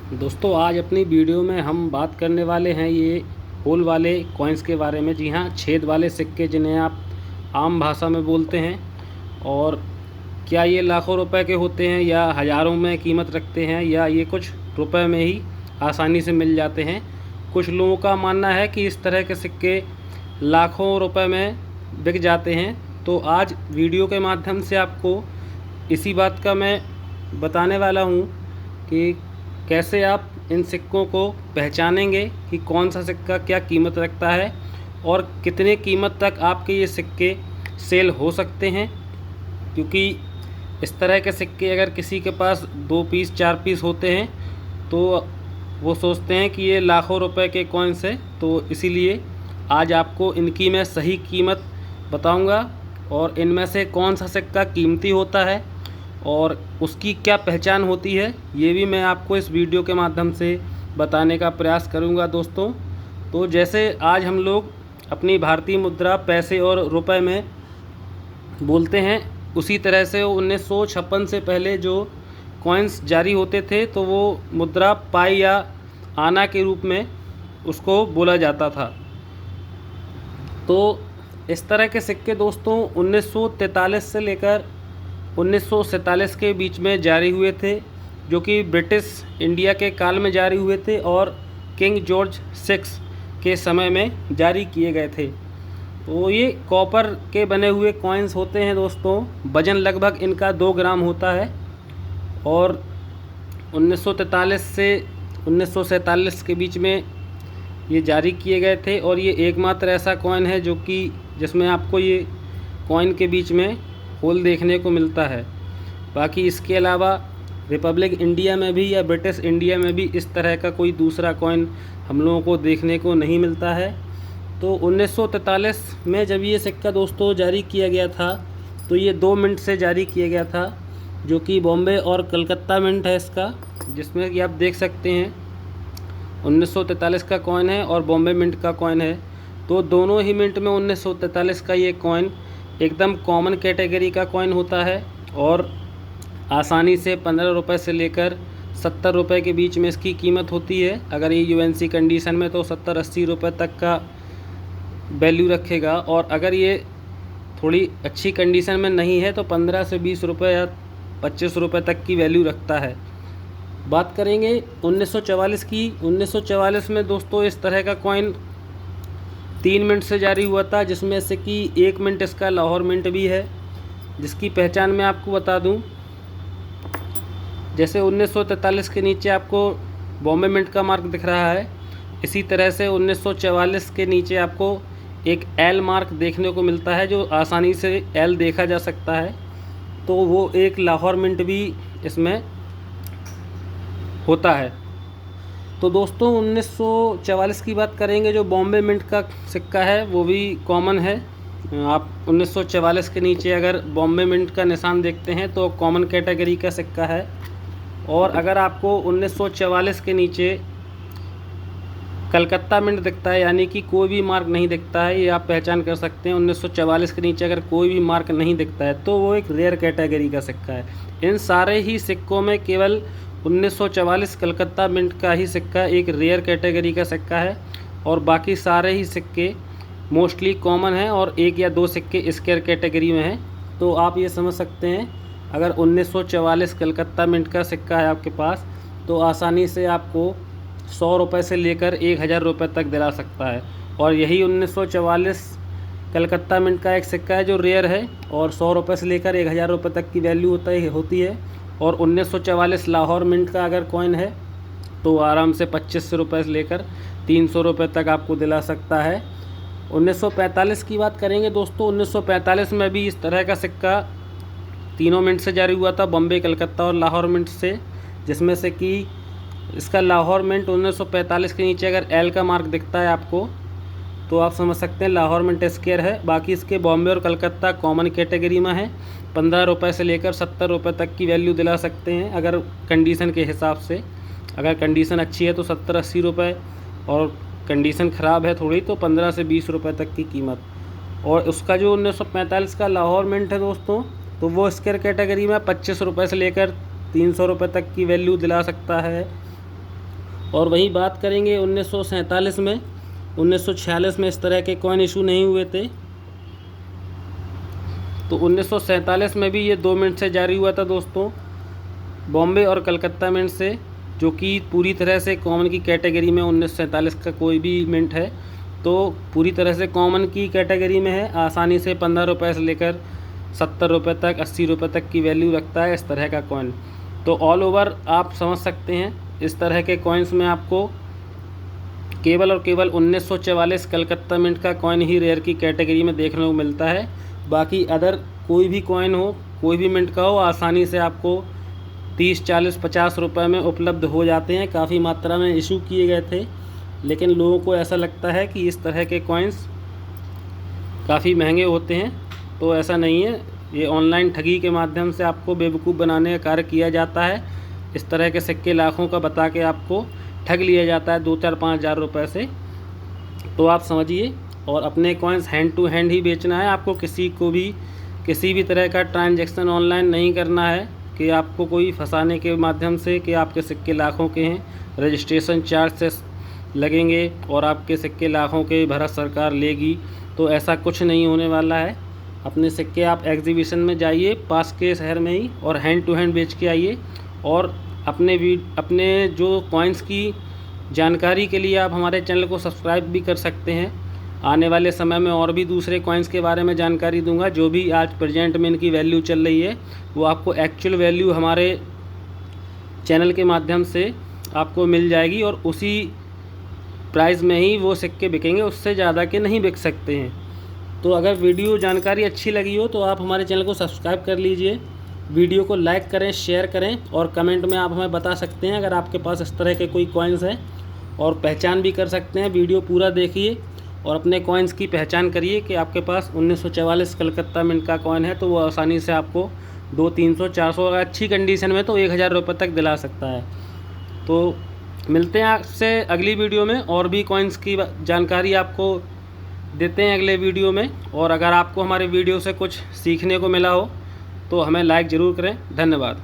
दोस्तों आज अपनी वीडियो में हम बात करने वाले हैं ये होल वाले कॉइन्स के बारे में। जी हाँ, छेद वाले सिक्के जिन्हें आप आम भाषा में बोलते हैं। और क्या ये लाखों रुपए के होते हैं या हज़ारों में कीमत रखते हैं या ये कुछ रुपए में ही आसानी से मिल जाते हैं। कुछ लोगों का मानना है कि इस तरह के सिक्के लाखों रुपए में बिक जाते हैं। तो आज वीडियो के माध्यम से आपको इसी बात का मैं बताने वाला हूँ कि कैसे आप इन सिक्कों को पहचानेंगे कि कौन सा सिक्का क्या कीमत रखता है और कितने कीमत तक आपके ये सिक्के सेल हो सकते हैं। क्योंकि इस तरह के सिक्के अगर किसी के पास 2 पीस 4 पीस होते हैं तो वो सोचते हैं कि ये लाखों रुपए के कॉइन्स हैं। तो इसीलिए आज आपको इनकी मैं सही कीमत बताऊंगा और इनमें से कौन सा सिक्का कीमती होता है और उसकी क्या पहचान होती है, ये भी मैं आपको इस वीडियो के माध्यम से बताने का प्रयास करूंगा दोस्तों। तो जैसे आज हम लोग अपनी भारतीय मुद्रा पैसे और रुपए में बोलते हैं, उसी तरह से 1956 से पहले जो कॉइन्स जारी होते थे तो वो मुद्रा पाई या आना के रूप में उसको बोला जाता था। तो इस तरह के सिक्के दोस्तों 1943 से लेकर 1947 के बीच में जारी हुए थे, जो कि ब्रिटिश इंडिया के काल में जारी हुए थे और किंग जॉर्ज 6 के समय में जारी किए गए थे। तो ये कॉपर के बने हुए कॉइन्स होते हैं दोस्तों। वज़न लगभग इनका 2 ग्राम होता है और 1943 से 1947 के बीच में ये जारी किए गए थे। और ये एकमात्र ऐसा कॉइन है जो कि जिसमें आपको ये कॉइन के बीच में होल देखने को मिलता है। बाकी इसके अलावा रिपब्लिक इंडिया में भी या ब्रिटिश इंडिया में भी इस तरह का कोई दूसरा कॉइन हम लोगों को देखने को नहीं मिलता है। तो 1943 में जब ये सिक्का दोस्तों जारी किया गया था तो ये 2 मिनट से जारी किया गया था, जो कि बॉम्बे और कलकत्ता मिंट है इसका, जिसमें कि आप देख सकते हैं 1943 का कॉइन है और बॉम्बे मिंट का कॉइन है। तो दोनों ही मिंट में 1943 का ये कॉइन एकदम कॉमन कैटेगरी का कॉइन होता है और आसानी से 15 रुपये से लेकर 70 रुपये के बीच में इसकी कीमत होती है। अगर ये यूएनसी कंडीशन में तो 70-80 रुपये तक का वैल्यू रखेगा, और अगर ये थोड़ी अच्छी कंडीशन में नहीं है तो 15 से 20 रुपये या 25 रुपये तक की वैल्यू रखता है। बात करेंगे 1944 की। 1944 में दोस्तों इस तरह का कॉइन 3 मिनट से जारी हुआ था, जिसमें से कि 1 मिनट इसका लाहौर मिंट भी है, जिसकी पहचान मैं आपको बता दूं। जैसे 1943 के नीचे आपको बॉम्बे मिंट का मार्क दिख रहा है, इसी तरह से 1944 के नीचे आपको एक एल मार्क देखने को मिलता है, जो आसानी से एल देखा जा सकता है। तो वो एक लाहौर मिंट भी इसमें होता है। तो दोस्तों 1944 की बात करेंगे, जो बॉम्बे मिंट का सिक्का है वो भी कॉमन है। आप 1944 के नीचे अगर बॉम्बे मिंट का निशान देखते हैं तो कॉमन कैटेगरी का सिक्का है। और अगर आपको 1944 के नीचे कलकत्ता मिंट दिखता है, यानी कि कोई भी मार्क नहीं दिखता है, ये आप पहचान कर सकते हैं। 1944 के नीचे अगर कोई भी मार्क नहीं दिखता है तो वो एक रेयर कैटेगरी का सिक्का है। इन सारे ही सिक्कों में केवल 1944 कलकत्ता मिंट का ही सिक्का एक रेयर कैटेगरी का सिक्का है और बाकी सारे ही सिक्के मोस्टली कॉमन हैं और 1 या 2 सिक्के स्केयर कैटेगरी में हैं। तो आप ये समझ सकते हैं, अगर 1944 कलकत्ता मिंट का सिक्का है आपके पास तो आसानी से आपको 100 रुपये से लेकर 1000 रुपये तक दिला सकता है। और यही 1944 कलकत्ता मिंट का एक सिक्का है जो रेयर है और 100 रुपये से लेकर 1000 रुपये तक की वैल्यू होती है। और 1944 लाहौर मिंट का अगर कॉइन है तो आराम से 25 रुपये से लेकर 300 रुपये तक आपको दिला सकता है। 1945 की बात करेंगे दोस्तों। 1945 में भी इस तरह का सिक्का तीनों मिंट से जारी हुआ था, बॉम्बे, कलकत्ता और लाहौर मिंट से, जिसमें से कि इसका लाहौर मिंट 1945 के नीचे अगर एल का मार्क दिखता है आपको तो आप समझ सकते हैं लाहौर मिंट स्केयर है। बाकी इसके बॉम्बे और कलकत्ता कॉमन कैटेगरी में है। 15 रुपये से लेकर 70 रुपये तक की वैल्यू दिला सकते हैं अगर कंडीशन के हिसाब से। अगर कंडीशन अच्छी है तो 70-80 रुपये और कंडीशन ख़राब है थोड़ी तो 15 से 20 रुपये तक की कीमत। और उसका जो 1945 का लाहौर मिंट है दोस्तों, तो वो स्केयर कैटेगरी में 25 रुपये से लेकर 300 रुपये तक की वैल्यू दिला सकता है। और वहीं बात करेंगे 1947 में, 1946 में इस तरह के कॉइन इशू नहीं हुए थे। तो 1947 में भी ये 2 मिनट से जारी हुआ था दोस्तों, बॉम्बे और कलकत्ता मिंट से, जो कि पूरी तरह से कॉमन की कैटेगरी में 1947 का कोई भी मिंट है तो पूरी तरह से कॉमन की कैटेगरी में है। आसानी से 15 रुपये से लेकर 70 रुपये तक, 80 रुपये तक की वैल्यू रखता है इस तरह का कॉइन। तो ऑल ओवर आप समझ सकते हैं, इस तरह के कॉइन्स में आपको केवल और केवल 1944 कलकत्ता मिंट का कॉइन ही रेयर की कैटेगरी में देखने को मिलता है। बाकी अदर कोई भी कॉइन हो, कोई भी मिंट का हो, आसानी से आपको 30, 40, 50 रुपये में उपलब्ध हो जाते हैं। काफ़ी मात्रा में इशू किए गए थे, लेकिन लोगों को ऐसा लगता है कि इस तरह के कॉइन्स काफ़ी महंगे होते हैं। तो ऐसा नहीं है, ये ऑनलाइन ठगी के माध्यम से आपको बेवकूफ़ बनाने का कार्य किया जाता है। इस तरह के सिक्के लाखों का बता के आपको ठग लिया जाता है 2, 4, 5 हज़ार रुपये से। तो आप समझिए, और अपने कॉइन्स हैंड टू हैंड ही बेचना है। आपको किसी को भी किसी भी तरह का ट्रांजैक्शन ऑनलाइन नहीं करना है कि आपको कोई फंसाने के माध्यम से कि आपके सिक्के लाखों के हैं, रजिस्ट्रेशन चार्जेस लगेंगे और आपके सिक्के लाखों के भारत सरकार लेगी। तो ऐसा कुछ नहीं होने वाला है। अपने सिक्के आप एग्जीबिशन में जाइए पास के शहर में ही, और हैंड टू हैंड बेच के आइए। और अपने जो कॉइन्स की जानकारी के लिए आप हमारे चैनल को सब्सक्राइब भी कर सकते हैं। आने वाले समय में और भी दूसरे कॉइन्स के बारे में जानकारी दूंगा। जो भी आज प्रेजेंट में इनकी वैल्यू चल रही है वो आपको एक्चुअल वैल्यू हमारे चैनल के माध्यम से आपको मिल जाएगी, और उसी प्राइस में ही वो सिक्के बिकेंगे, उससे ज़्यादा के नहीं बिक सकते हैं। तो अगर वीडियो जानकारी अच्छी लगी हो तो आप हमारे चैनल को सब्सक्राइब कर लीजिए, वीडियो को लाइक करें, शेयर करें, और कमेंट में आप हमें बता सकते हैं अगर आपके पास इस तरह के कोई कॉइन्स हैं, और पहचान भी कर सकते हैं। वीडियो पूरा देखिए और अपने कॉइन्स की पहचान करिए कि आपके पास 1944 कलकत्ता मिंट का कॉइन है तो वो आसानी से आपको 200, 300, 400, अगर अच्छी कंडीशन में तो 1000 रुपये तक दिला सकता है। तो मिलते हैं आपसे अगली वीडियो में, और भी कॉइन्स की जानकारी आपको देते हैं अगले वीडियो में। और अगर आपको हमारे वीडियो से कुछ सीखने को मिला हो तो हमें लाइक ज़रूर करें। धन्यवाद।